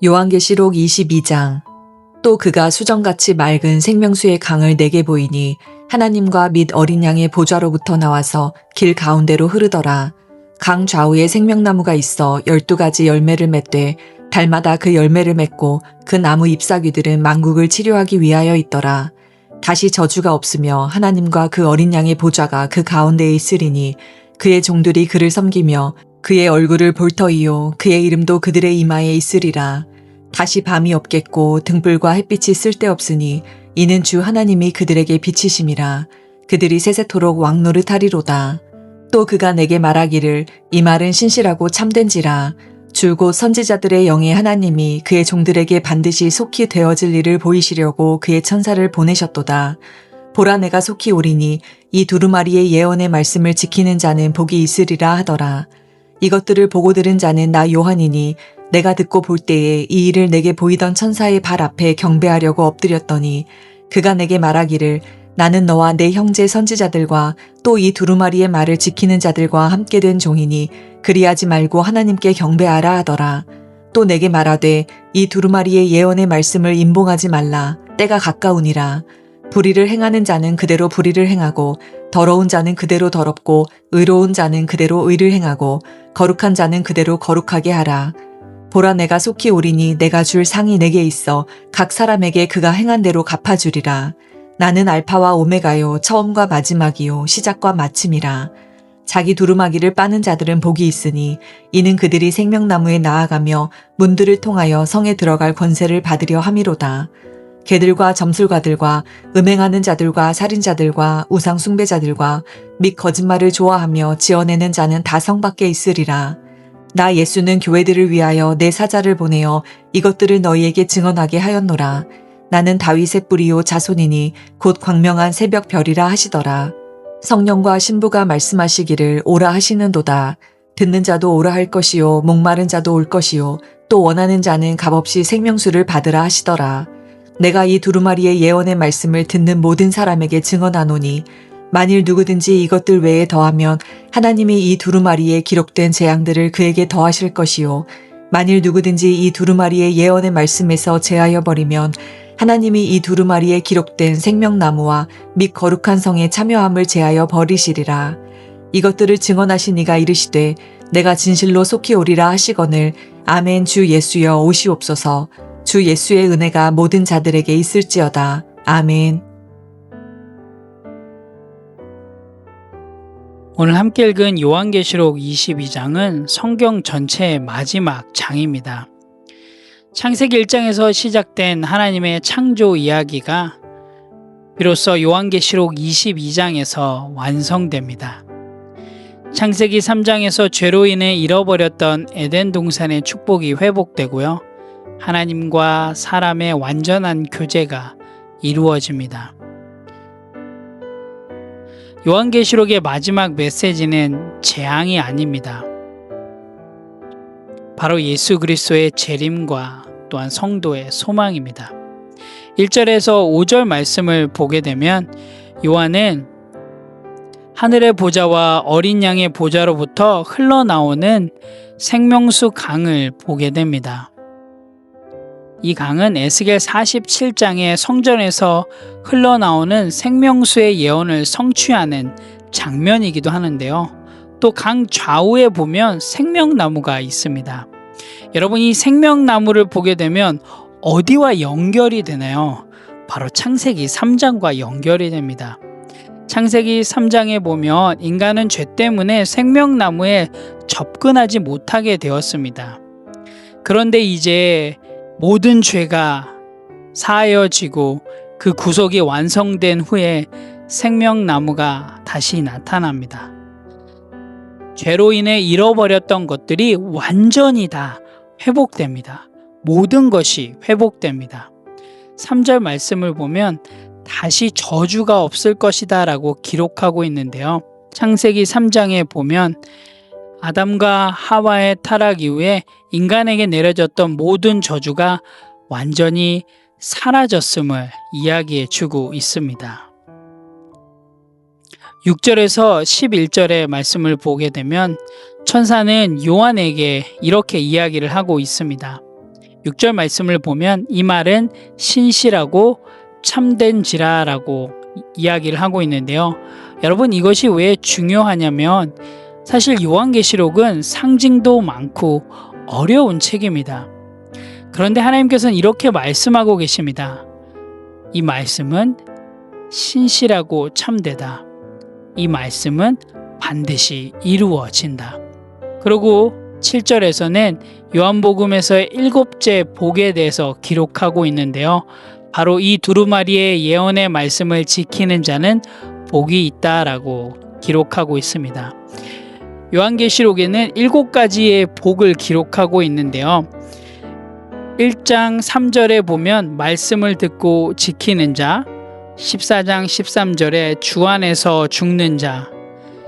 요한계시록 22장. 또 그가 수정같이 맑은 생명수의 강을 내게 보이니 하나님과 및 어린 양의 보좌로부터 나와서 길 가운데로 흐르더라. 강 좌우에 생명나무가 있어 12가지 열매를 맺되 달마다 그 열매를 맺고 그 나무 잎사귀들은 만국을 치료하기 위하여 있더라. 다시 저주가 없으며 하나님과 그 어린 양의 보좌가 그 가운데에 있으리니 그의 종들이 그를 섬기며 그의 얼굴을 볼 터이요 그의 이름도 그들의 이마에 있으리라. 다시 밤이 없겠고 등불과 햇빛이 쓸데없으니 이는 주 하나님이 그들에게 빛이심이라. 그들이 세세토록 왕노릇하리로다. 또 그가 내게 말하기를 이 말은 신실하고 참된지라. 주 곧 선지자들의 영의 하나님이 그의 종들에게 반드시 속히 되어질 일을 보이시려고 그의 천사를 보내셨도다. 보라 내가 속히 오리니 이 두루마리의 예언의 말씀을 지키는 자는 복이 있으리라 하더라. 이것들을 보고 들은 자는 나 요한이니 내가 듣고 볼 때에 이 일을 내게 보이던 천사의 발 앞에 경배하려고 엎드렸더니 그가 내게 말하기를 나는 너와 내 형제 선지자들과 또 이 두루마리의 말을 지키는 자들과 함께 된 종이니 그리하지 말고 하나님께 경배하라 하더라. 또 내게 말하되 이 두루마리의 예언의 말씀을 임봉하지 말라. 때가 가까우니라. 불의를 행하는 자는 그대로 불의를 행하고 더러운 자는 그대로 더럽고 의로운 자는 그대로 의를 행하고 거룩한 자는 그대로 거룩하게 하라. 보라 내가 속히 오리니 내가 줄 상이 내게 있어 각 사람에게 그가 행한 대로 갚아주리라. 나는 알파와 오메가요 처음과 마지막이요 시작과 마침이라. 자기 두루마기를 빠는 자들은 복이 있으니 이는 그들이 생명나무에 나아가며 문들을 통하여 성에 들어갈 권세를 받으려 함이로다. 개들과 점술가들과 음행하는 자들과 살인자들과 우상 숭배자들과 및 거짓말을 좋아하며 지어내는 자는 다 성 밖에 있으리라. 나 예수는 교회들을 위하여 내 사자를 보내어 이것들을 너희에게 증언하게 하였노라. 나는 다윗의 뿌리요 자손이니 곧 광명한 새벽 별이라 하시더라. 성령과 신부가 말씀하시기를 오라 하시는도다. 듣는 자도 오라 할 것이요 목마른 자도 올 것이요 또 원하는 자는 값없이 생명수를 받으라 하시더라. 내가 이 두루마리의 예언의 말씀을 듣는 모든 사람에게 증언하노니 만일 누구든지 이것들 외에 더하면 하나님이 이 두루마리에 기록된 재앙들을 그에게 더하실 것이요 만일 누구든지 이 두루마리의 예언의 말씀에서 제하여 버리면 하나님이 이 두루마리에 기록된 생명나무와 및 거룩한 성에 참여함을 제하여 버리시리라. 이것들을 증언하신 이가 이르시되 내가 진실로 속히 오리라 하시거늘 아멘. 주 예수여 오시옵소서. 주 예수의 은혜가 모든 자들에게 있을지어다. 아멘. 오늘 함께 읽은 요한계시록 22장은 성경 전체의 마지막 장입니다. 창세기 1장에서 시작된 하나님의 창조 이야기가 비로소 요한계시록 22장에서 완성됩니다. 창세기 3장에서 죄로 인해 잃어버렸던 에덴 동산의 축복이 회복되고요. 하나님과 사람의 완전한 교제가 이루어집니다. 요한계시록의 마지막 메시지는 재앙이 아닙니다. 바로 예수 그리스도의 재림과 또한 성도의 소망입니다. 1절에서 5절 말씀을 보게 되면 요한은 하늘의 보좌와 어린 양의 보좌로부터 흘러나오는 생명수 강을 보게 됩니다. 이 강은 에스겔 47장의 성전에서 흘러나오는 생명수의 예언을 성취하는 장면이기도 하는데요. 또 강 좌우에 보면 생명나무가 있습니다. 여러분 이 생명나무를 보게 되면 어디와 연결이 되나요? 바로 창세기 3장과 연결이 됩니다. 창세기 3장에 보면 인간은 죄 때문에 생명나무에 접근하지 못하게 되었습니다. 그런데 이제 모든 죄가 사하여지고 그 구속이 완성된 후에 생명나무가 다시 나타납니다. 죄로 인해 잃어버렸던 것들이 완전히 다 회복됩니다. 모든 것이 회복됩니다. 3절 말씀을 보면 다시 저주가 없을 것이다 라고 기록하고 있는데요. 창세기 3장에 보면 아담과 하와의 타락 이후에 인간에게 내려졌던 모든 저주가 완전히 사라졌음을 이야기해 주고 있습니다. 6절에서 11절의 말씀을 보게 되면 천사는 요한에게 이렇게 이야기를 하고 있습니다. 6절 말씀을 보면 이 말은 신실하고 참된지라라고 이야기를 하고 있는데요. 여러분, 이것이 왜 중요하냐면 사실 요한계시록은 상징도 많고 어려운 책입니다. 그런데 하나님께서는 이렇게 말씀하고 계십니다. 이 말씀은 신실하고 참되다. 이 말씀은 반드시 이루어진다. 그리고 7절에서는 요한복음에서의 7째 복에 대해서 기록하고 있는데요. 바로 이 두루마리의 예언의 말씀을 지키는 자는 복이 있다라고 기록하고 있습니다. 요한계시록에는 7가지의 복을 기록하고 있는데요. 1장 3절에 보면 말씀을 듣고 지키는 자, 14장 13절에 주 안에서 죽는 자,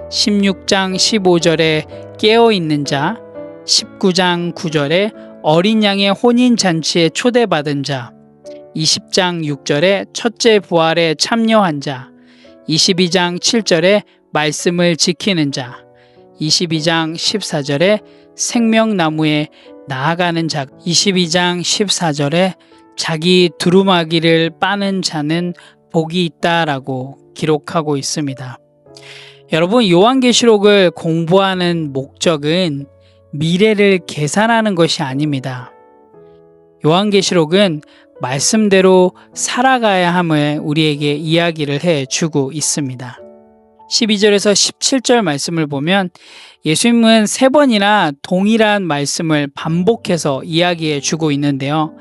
16장 15절에 깨어있는 자, 19장 9절에 어린 양의 혼인잔치에 초대받은 자, 20장 6절에 첫째 부활에 참여한 자, 22장 7절에 말씀을 지키는 자, 22장 14절에 생명나무에 나아가는 자, 22장 14절에 자기 두루마기를 빠는 자는 복이 있다라고 기록하고 있습니다. 여러분, 요한계시록을 공부하는 목적은 미래를 계산하는 것이 아닙니다. 요한계시록은 말씀대로 살아가야 함을 우리에게 이야기를 해주고 있습니다. 12절에서 17절 말씀을 보면 예수님은 3번이나 동일한 말씀을 반복해서 이야기해 주고 있는데요.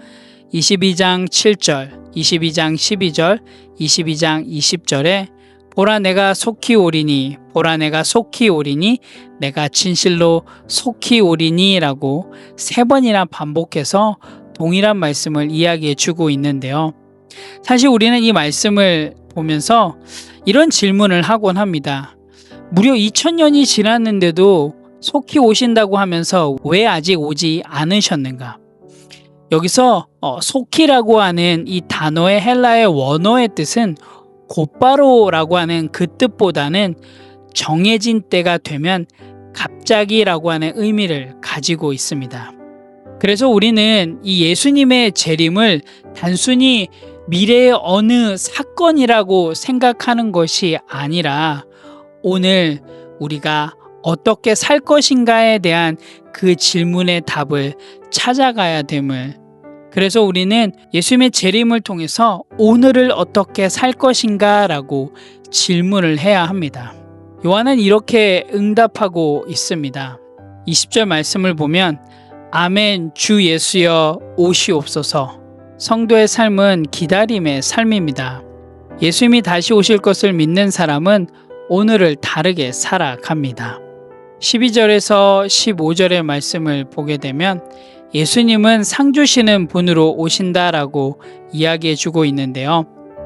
22장 7절, 22장 12절, 22장 20절에 보라 내가 속히 오리니, 보라 내가 속히 오리니, 내가 진실로 속히 오리니 라고 3번이나 반복해서 동일한 말씀을 이야기해 주고 있는데요. 사실 우리는 이 말씀을 보면서 이런 질문을 하곤 합니다. 무려 2000년이 지났는데도 속히 오신다고 하면서 왜 아직 오지 않으셨는가? 여기서 속히라고 하는 이 단어의 헬라의 원어의 뜻은 곧바로라고 하는 그 뜻보다는 정해진 때가 되면 갑자기라고 하는 의미를 가지고 있습니다. 그래서 우리는 이 예수님의 재림을 단순히 미래의 어느 사건이라고 생각하는 것이 아니라 오늘 우리가 어떻게 살 것인가에 대한 그 질문의 답을 찾아가야 됨을, 그래서 우리는 예수님의 재림을 통해서 오늘을 어떻게 살 것인가 라고 질문을 해야 합니다. 요한은 이렇게 응답하고 있습니다. 20절 말씀을 보면 아멘 주 예수여 오시옵소서. 성도의 삶은 기다림의 삶입니다. 예수님이 다시 오실 것을 믿는 사람은 오늘을 다르게 살아갑니다. 12절에서 15절의 말씀을 보게 되면 예수님은 상 주시는 분으로 오신다라고 이야기해 주고 있는데요.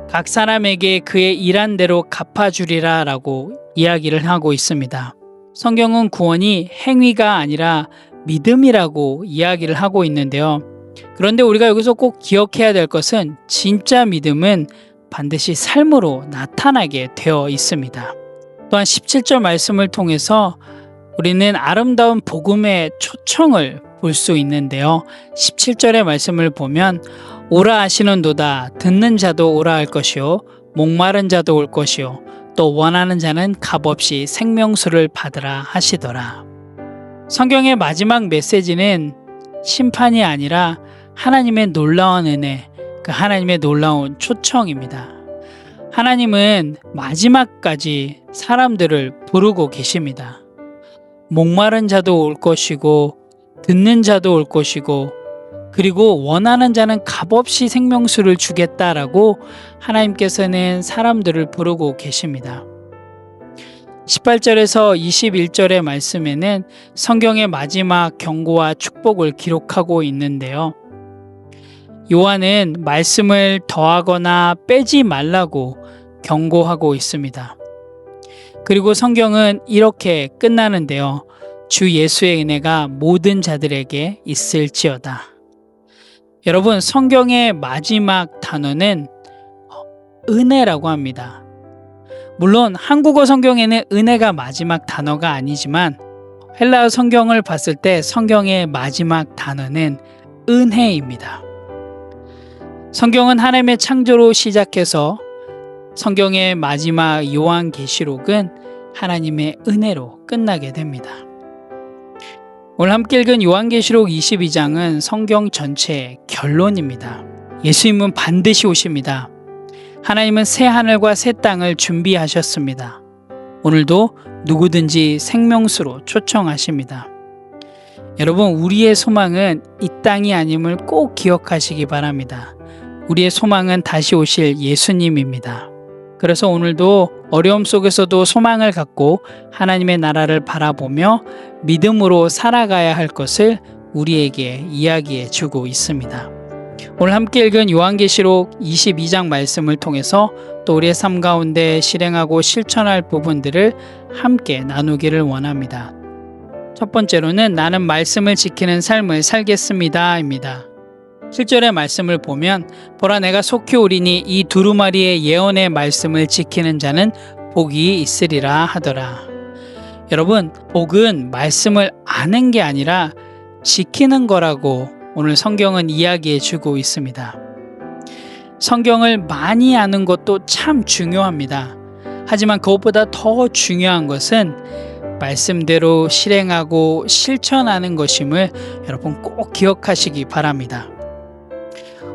각 사람에게 그의 일한 대로 갚아주리라 라고 이야기를 하고 있습니다. 성경은 구원이 행위가 아니라 믿음이라고 이야기를 하고 있는데요. 그런데 우리가 여기서 꼭 기억해야 될 것은 진짜 믿음은 반드시 삶으로 나타나게 되어 있습니다. 또한 17절 말씀을 통해서 우리는 아름다운 복음의 초청을 볼 수 있는데요. 17절의 말씀을 보면 오라 하시는도다. 듣는 자도 오라 할 것이요 목마른 자도 올 것이요 또 원하는 자는 값없이 생명수를 받으라 하시더라. 성경의 마지막 메시지는 심판이 아니라 하나님의 놀라운 은혜, 그 하나님의 놀라운 초청입니다. 하나님은 마지막까지 사람들을 부르고 계십니다. 목마른 자도 올 것이고 듣는 자도 올 것이고 그리고 원하는 자는 값없이 생명수를 주겠다라고 하나님께서는 사람들을 부르고 계십니다. 18절에서 21절의 말씀에는 성경의 마지막 경고와 축복을 기록하고 있는데요. 요한은 말씀을 더하거나 빼지 말라고 경고하고 있습니다. 그리고 성경은 이렇게 끝나는데요. 주 예수의 은혜가 모든 자들에게 있을지어다. 여러분, 성경의 마지막 단어는 은혜라고 합니다. 물론 한국어 성경에는 은혜가 마지막 단어가 아니지만 헬라어 성경을 봤을 때 성경의 마지막 단어는 은혜입니다. 성경은 하나님의 창조로 시작해서 성경의 마지막 요한계시록은 하나님의 은혜로 끝나게 됩니다. 오늘 함께 읽은 요한계시록 22장은 성경 전체의 결론입니다. 예수님은 반드시 오십니다. 하나님은 새 하늘과 새 땅을 준비하셨습니다. 오늘도 누구든지 생명수로 초청하십니다. 여러분, 우리의 소망은 이 땅이 아님을 꼭 기억하시기 바랍니다. 우리의 소망은 다시 오실 예수님입니다. 그래서 오늘도 어려움 속에서도 소망을 갖고 하나님의 나라를 바라보며 믿음으로 살아가야 할 것을 우리에게 이야기해 주고 있습니다. 오늘 함께 읽은 요한계시록 22장 말씀을 통해서 또 우리의 삶 가운데 실행하고 실천할 부분들을 함께 나누기를 원합니다. 첫 번째로는 나는 말씀을 지키는 삶을 살겠습니다 입니다. 7절의 말씀을 보면 보라 내가 속히 오리니 이 두루마리의 예언의 말씀을 지키는 자는 복이 있으리라 하더라. 여러분, 복은 말씀을 아는 게 아니라 지키는 거라고 오늘 성경은 이야기해 주고 있습니다. 성경을 많이 아는 것도 참 중요합니다. 하지만 그것보다 더 중요한 것은 말씀대로 실행하고 실천하는 것임을 여러분 꼭 기억하시기 바랍니다.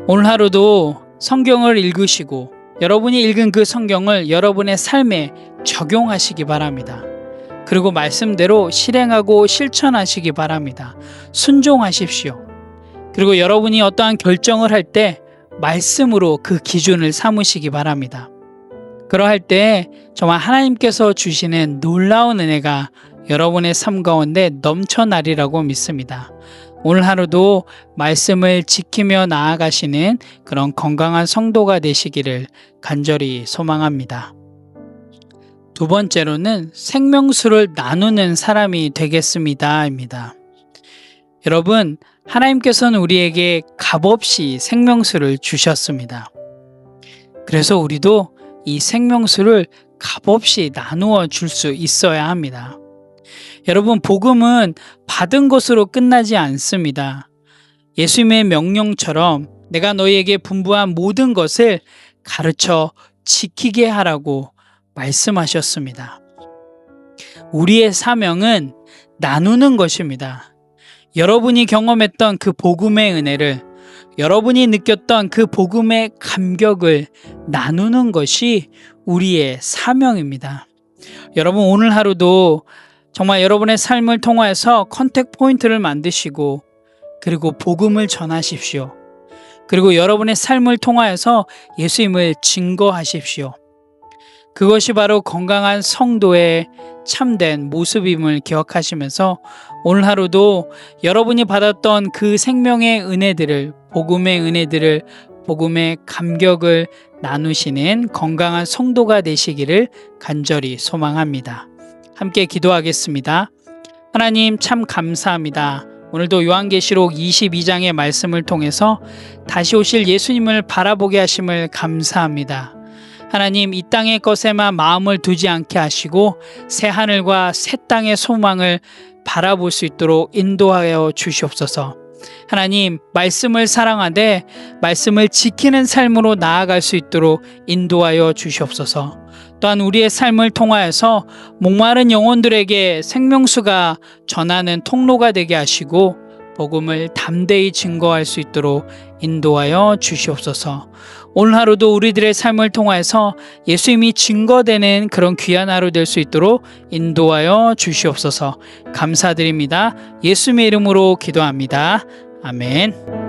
오늘 하루도 성경을 읽으시고 여러분이 읽은 그 성경을 여러분의 삶에 적용하시기 바랍니다. 그리고 말씀대로 실행하고 실천하시기 바랍니다. 순종하십시오. 그리고 여러분이 어떠한 결정을 할 때 말씀으로 그 기준을 삼으시기 바랍니다. 그러할 때 정말 하나님께서 주시는 놀라운 은혜가 여러분의 삶 가운데 넘쳐나리라고 믿습니다. 오늘 하루도 말씀을 지키며 나아가시는 그런 건강한 성도가 되시기를 간절히 소망합니다. 두 번째로는 생명수를 나누는 사람이 되겠습니다입니다. 여러분, 하나님께서는 우리에게 값없이 생명수를 주셨습니다. 그래서 우리도 이 생명수를 값없이 나누어 줄 수 있어야 합니다. 여러분, 복음은 받은 것으로 끝나지 않습니다. 예수님의 명령처럼 내가 너희에게 분부한 모든 것을 가르쳐 지키게 하라고 말씀하셨습니다. 우리의 사명은 나누는 것입니다. 여러분이 경험했던 그 복음의 은혜를, 여러분이 느꼈던 그 복음의 감격을 나누는 것이 우리의 사명입니다. 여러분, 오늘 하루도 정말 여러분의 삶을 통해서 컨택 포인트를 만드시고 그리고 복음을 전하십시오. 그리고 여러분의 삶을 통하여서 예수님을 증거하십시오. 그것이 바로 건강한 성도의 참된 모습임을 기억하시면서 오늘 하루도 여러분이 받았던 그 생명의 은혜들을, 복음의 은혜들을, 복음의 감격을 나누시는 건강한 성도가 되시기를 간절히 소망합니다. 함께 기도하겠습니다. 하나님, 참 감사합니다. 오늘도 요한계시록 22장의 말씀을 통해서 다시 오실 예수님을 바라보게 하심을 감사합니다. 하나님, 이 땅의 것에만 마음을 두지 않게 하시고 새 하늘과 새 땅의 소망을 바라볼 수 있도록 인도하여 주시옵소서. 하나님, 말씀을 사랑하되 말씀을 지키는 삶으로 나아갈 수 있도록 인도하여 주시옵소서. 또한 우리의 삶을 통하여서 목마른 영혼들에게 생명수가 전하는 통로가 되게 하시고 복음을 담대히 증거할 수 있도록 인도하여 주시옵소서. 오늘 하루도 우리들의 삶을 통하여서 예수님이 증거되는 그런 귀한 하루 될 수 있도록 인도하여 주시옵소서. 감사드립니다. 예수님의 이름으로 기도합니다. 아멘.